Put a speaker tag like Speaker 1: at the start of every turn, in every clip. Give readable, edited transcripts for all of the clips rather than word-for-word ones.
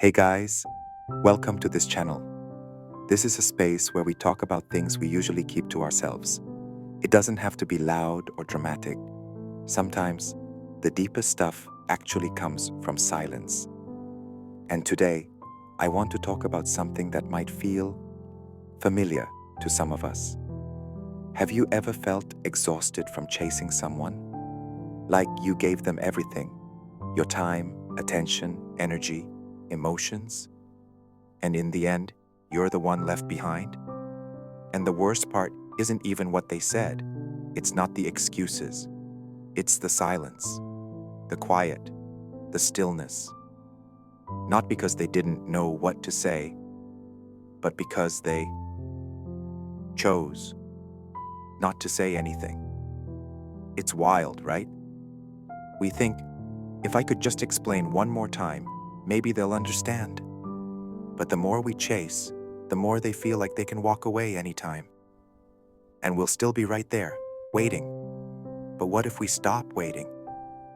Speaker 1: Hey guys, welcome to this channel. This is a space where we talk about things we usually keep to ourselves. It doesn't have to be loud or dramatic. Sometimes, the deepest stuff actually comes from silence. And today, I want to talk about something that might feel familiar to some of us. Have you ever felt exhausted from chasing someone? Like you gave them everything: your time, attention, energy, emotions, and in the end, you're the one left behind? And the worst part isn't even what they said. It's not the excuses. It's the silence, the quiet, the stillness. Not because they didn't know what to say, but because they chose not to say anything. It's wild, right? We think, if I could just explain one more time, maybe they'll understand. But the more we chase, the more they feel like they can walk away anytime. And we'll still be right there, waiting. But what if we stop waiting?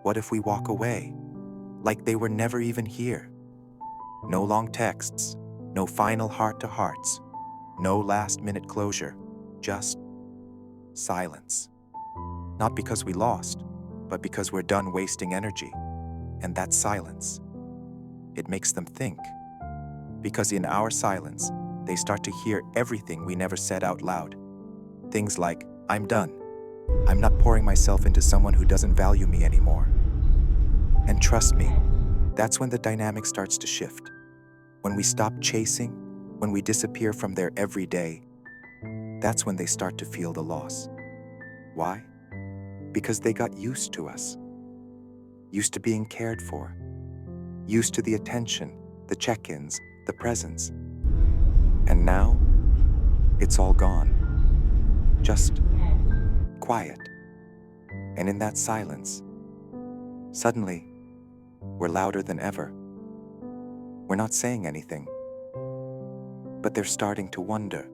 Speaker 1: What if we walk away, like they were never even here? No long texts, no final heart-to-hearts, no last-minute closure, just silence. Not because we lost, but because we're done wasting energy. And that's silence. It makes them think. Because in our silence, they start to hear everything we never said out loud. Things like, I'm done. I'm not pouring myself into someone who doesn't value me anymore. And trust me, that's when the dynamic starts to shift. When we stop chasing, when we disappear from their everyday, that's when they start to feel the loss. Why? Because they got used to us. Used to being cared for. Used to the attention, the check-ins, the presence. And now, it's all gone. Just quiet. And in that silence, suddenly, we're louder than ever. We're not saying anything, but they're starting to wonder,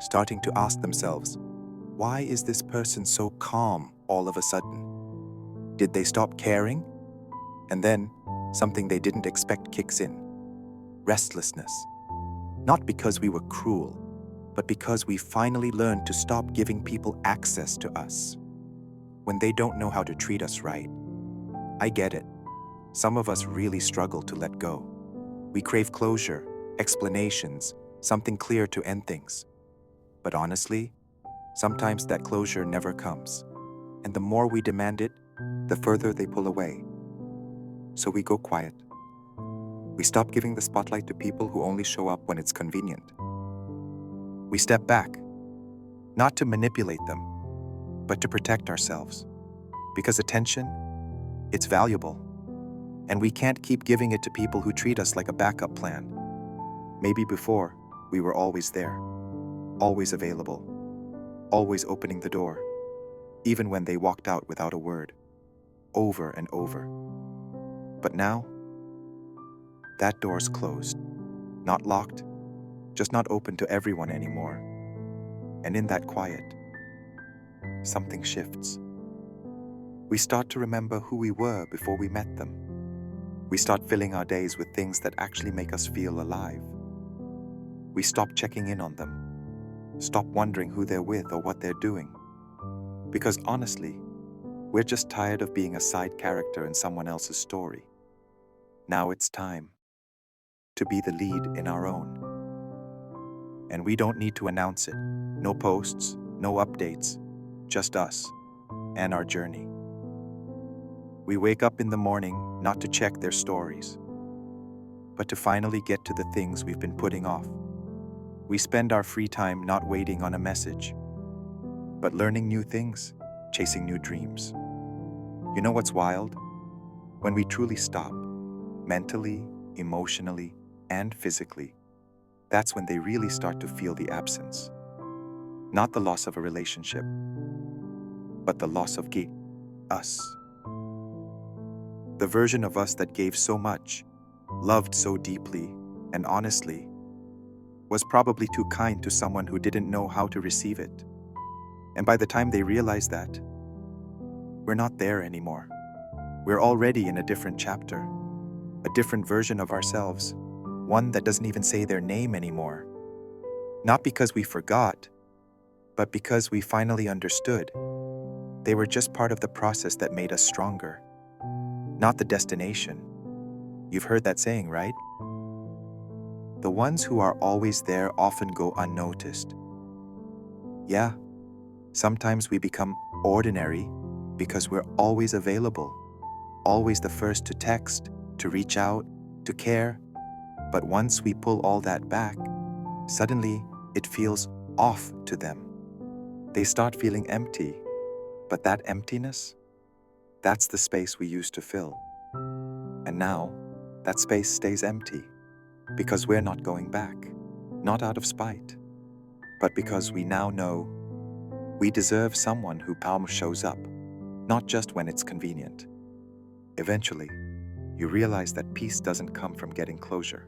Speaker 1: starting to ask themselves, why is this person so calm all of a sudden? Did they stop caring? And then, something they didn't expect kicks in. Restlessness. Not because we were cruel, but because we finally learned to stop giving people access to us. When they don't know how to treat us right. I get it. Some of us really struggle to let go. We crave closure, explanations, something clear to end things. But honestly, sometimes that closure never comes. And the more we demand it, the further they pull away. So we go quiet. We stop giving the spotlight to people who only show up when it's convenient. We step back, not to manipulate them, but to protect ourselves. Because attention, it's valuable. And we can't keep giving it to people who treat us like a backup plan. Maybe before, we were always there, always available, always opening the door, even when they walked out without a word, over and over. But now, that door's closed, not locked, just not open to everyone anymore. And in that quiet, something shifts. We start to remember who we were before we met them. We start filling our days with things that actually make us feel alive. We stop checking in on them, stop wondering who they're with or what they're doing. Because honestly, we're just tired of being a side character in someone else's story. Now it's time to be the lead in our own. And we don't need to announce it. No posts, no updates, just us and our journey. We wake up in the morning not to check their stories, but to finally get to the things we've been putting off. We spend our free time not waiting on a message, but learning new things, chasing new dreams. You know what's wild? When we truly stop, mentally, emotionally, and physically, that's when they really start to feel the absence. Not the loss of a relationship, but the loss of us. The version of us that gave so much, loved so deeply, and honestly, was probably too kind to someone who didn't know how to receive it. And by the time they realize that, we're not there anymore. We're already in a different chapter. a different version of ourselves, one that doesn't even say their name anymore. Not because we forgot, but because we finally understood. They were just part of the process that made us stronger, not the destination. You've heard that saying, right? The ones who are always there often go unnoticed. Yeah, sometimes we become ordinary because we're always available, always the first to text, to reach out, to care. But once we pull all that back, suddenly it feels off to them. They start feeling empty, but that emptiness, that's the space we used to fill. And now, that space stays empty because we're not going back, not out of spite, but because we now know we deserve someone who shows up, not just when it's convenient. Eventually, you realize that peace doesn't come from getting closure.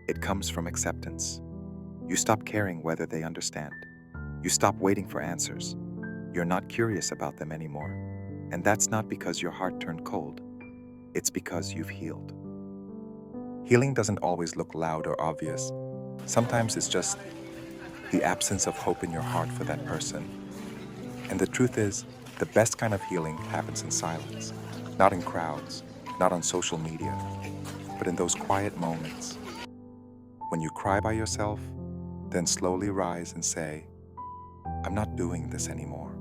Speaker 1: It comes from acceptance. You stop caring whether they understand. You stop waiting for answers. You're not curious about them anymore. And that's not because your heart turned cold. It's because you've healed. Healing doesn't always look loud or obvious. Sometimes it's just the absence of hope in your heart for that person. And the truth is, the best kind of healing happens in silence, not in crowds, not on social media, but in those quiet moments. When you cry by yourself, then slowly rise and say, I'm not doing this anymore.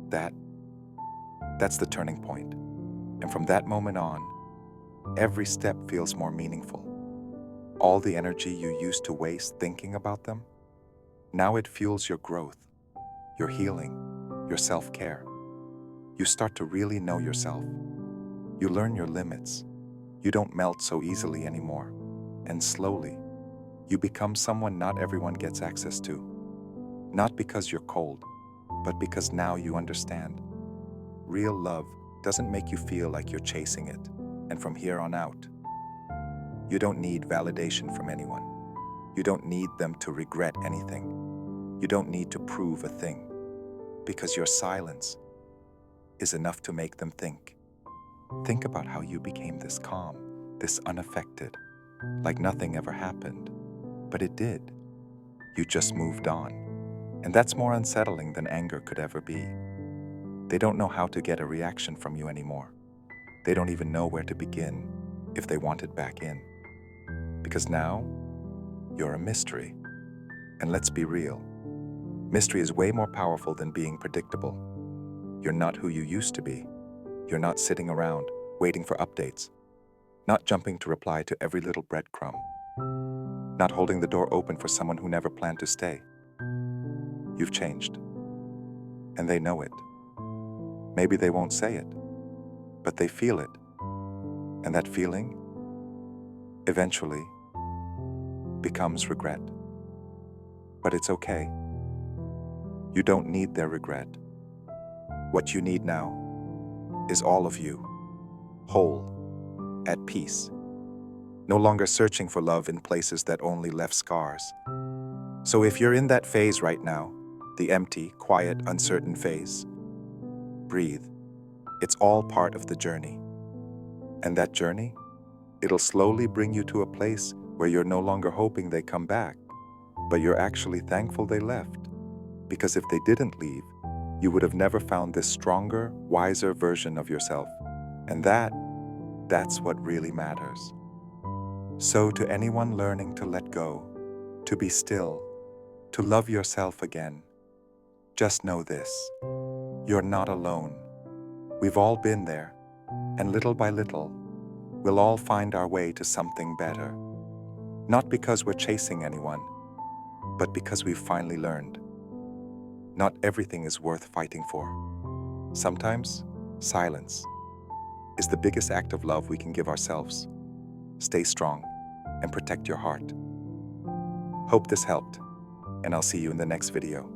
Speaker 1: That's the turning point. And from that moment on, every step feels more meaningful. All the energy you used to waste thinking about them, now it fuels your growth, your healing, your self-care. You start to really know yourself. You learn your limits. You don't melt so easily anymore. And slowly, you become someone not everyone gets access to. Not because you're cold, but because now you understand. Real love doesn't make you feel like you're chasing it. And from here on out, you don't need validation from anyone. You don't need them to regret anything. You don't need to prove a thing. Because your silence is enough to make them think. Think about how you became this calm, this unaffected, like nothing ever happened. But it did. You just moved on. And that's more unsettling than anger could ever be. They don't know how to get a reaction from you anymore. They don't even know where to begin if they want it back in. Because now, you're a mystery. And let's be real. Mystery is way more powerful than being predictable. You're not who you used to be. You're not sitting around, waiting for updates. Not jumping to reply to every little breadcrumb. Not holding the door open for someone who never planned to stay. You've changed. And they know it. Maybe they won't say it, but they feel it. And that feeling, eventually, becomes regret. But it's okay. You don't need their regret. What you need now is all of you, whole, at peace, no longer searching for love in places that only left scars. So if you're in that phase right now, the empty, quiet, uncertain phase, breathe. It's all part of the journey. And that journey, it'll slowly bring you to a place where you're no longer hoping they come back, but you're actually thankful they left. Because if they didn't leave, you would have never found this stronger, wiser version of yourself. And that's what really matters. So to anyone learning to let go, to be still, to love yourself again, just know this: you're not alone. We've all been there, and little by little, we'll all find our way to something better. Not because we're chasing anyone, but because we've finally learned. Not everything is worth fighting for. Sometimes, silence is the biggest act of love we can give ourselves. Stay strong and protect your heart. Hope this helped, and I'll see you in the next video.